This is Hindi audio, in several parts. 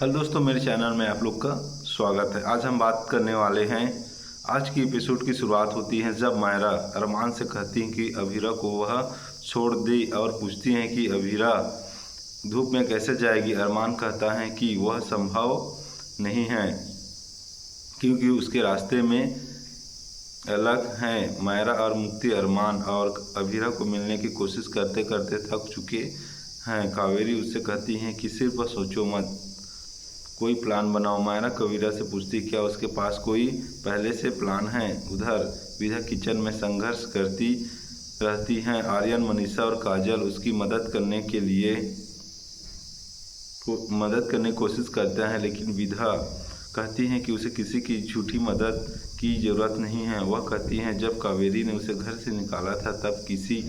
हेलो दोस्तों, मेरे चैनल में आप लोग का स्वागत है। आज हम बात करने वाले हैं, आज की एपिसोड की शुरुआत होती है जब मायरा अरमान से कहती हैं कि अभीरा को वह छोड़ दे और पूछती हैं कि अभीरा धूप में कैसे जाएगी। अरमान कहता है कि वह संभव नहीं है क्योंकि उसके रास्ते में अलग हैं। मायरा और मुक्ति अरमान और अभीरा को मिलने की कोशिश करते करते थक चुके हैं। कावेरी उससे कहती हैं कि सिर्फ सोचो मत, कोई प्लान बनाओ। मायरा कबीरा से पूछती क्या उसके पास कोई पहले से प्लान है। उधर विधा किचन में संघर्ष करती रहती हैं। आर्यन, मनीषा और काजल उसकी मदद करने की कोशिश करते हैं, लेकिन विधा कहती हैं कि उसे किसी की झूठी मदद की ज़रूरत नहीं है। वह कहती हैं जब कावेरी ने उसे घर से निकाला था तब किसी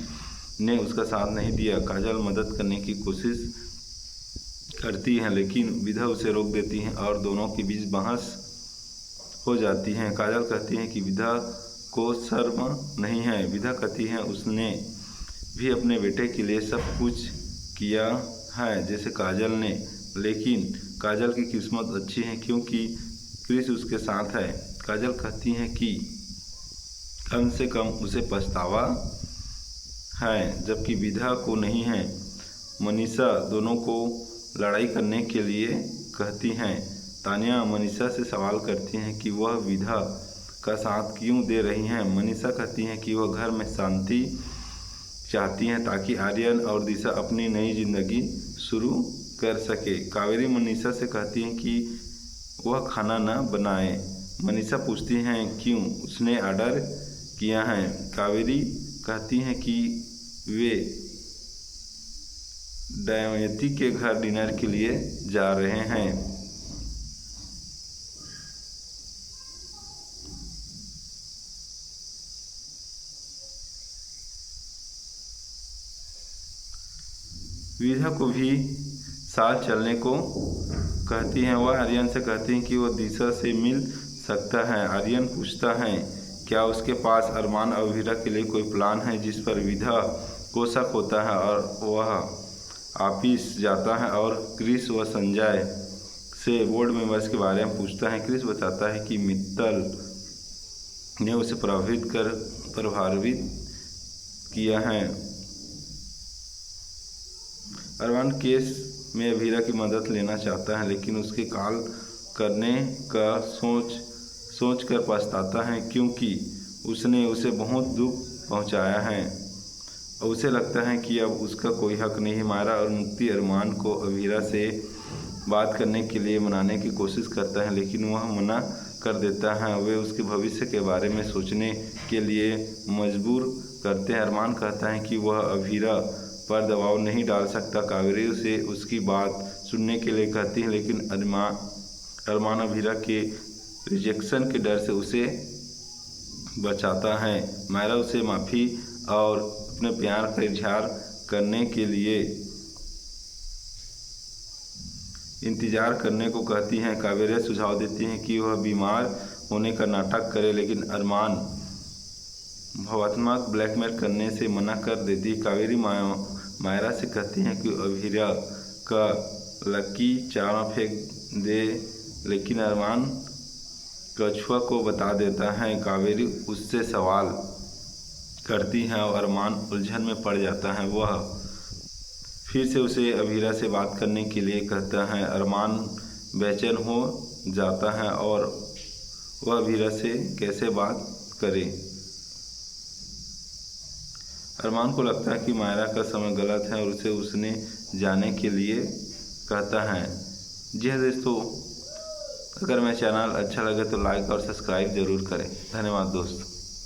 ने उसका साथ नहीं दिया। काजल मदद करने की कोशिश करती हैं, लेकिन विधा उसे रोक देती हैं और दोनों के बीच बहस हो जाती है। काजल कहती हैं कि विधा को शर्म नहीं है। विधा कहती हैं उसने भी अपने बेटे के लिए सब कुछ किया है जैसे काजल ने, लेकिन काजल की किस्मत अच्छी है क्योंकि क्रिस उसके साथ है। काजल कहती हैं कि कम से कम उसे पछतावा है, जबकि विधा को नहीं है। मनीषा दोनों को लड़ाई करने के लिए कहती हैं। तानिया मनीषा से सवाल करती हैं कि वह विधा का साथ क्यों दे रही हैं। मनीषा कहती हैं कि वह घर में शांति चाहती हैं ताकि आर्यन और दिशा अपनी नई जिंदगी शुरू कर सके। कावेरी मनीषा से कहती हैं कि वह खाना न बनाए। मनीषा पूछती हैं क्यों उसने ऑर्डर किया है। कावेरी कहती हैं कि वे दमयंती के घर डिनर के लिए जा रहे हैं। विधा को भी साथ चलने को कहती हैं। वह आर्यन से कहती हैं कि वह दिशा से मिल सकता है। आर्यन पूछता है क्या उसके पास अरमान और अभीरा के लिए कोई प्लान है, जिस पर विधा को शक होता है और वह ऑफिस जाता है और क्रिस व संजय से बोर्ड मेंबर्स के बारे में पूछता है। क्रिस बताता है कि मित्तल ने उसे प्रभावित किया है। अरमान केस में अभीरा की मदद लेना चाहता है, लेकिन उसके कॉल करने का सोच कर पछताता है क्योंकि उसने उसे बहुत दुख पहुंचाया है। उसे लगता है कि अब उसका कोई हक नहीं। मायरा और मुक्ति अरमान को अभीरा से बात करने के लिए मनाने की कोशिश करता है, लेकिन वह मना कर देता है। वे उसके भविष्य के बारे में सोचने के लिए मजबूर करते हैं। अरमान कहता है कि वह अभीरा पर दबाव नहीं डाल सकता। कावेरी से उसकी बात सुनने के लिए कहती है, लेकिन अरमान अभीरा के रिजेक्शन के डर से उसे बचाता है। मायरा उसे माफ़ी और अपने प्यार का इजहार करने के लिए इंतज़ार करने को कहती हैं। कावेरी सुझाव देती हैं कि वह बीमार होने का नाटक करे, लेकिन अरमान भावनात्मक ब्लैकमेल करने से मना कर देती। कावेरी मायरा से कहती हैं कि अभीरा का लकी चारा फेंक दे, लेकिन अरमान कछुआ को बता देता है। कावेरी उससे सवाल करती है और अरमान उलझन में पड़ जाता है। वह फिर से उसे अभीरा से बात करने के लिए कहता है। अरमान बेचैन हो जाता है और वह अभीरा से कैसे बात करे। अरमान को लगता है कि मायरा का समय गलत है और उसे उसने जाने के लिए कहता है। जी हाँ दोस्तों, अगर मेरा चैनल अच्छा लगे तो लाइक और सब्सक्राइब ज़रूर करें। धन्यवाद दोस्तों।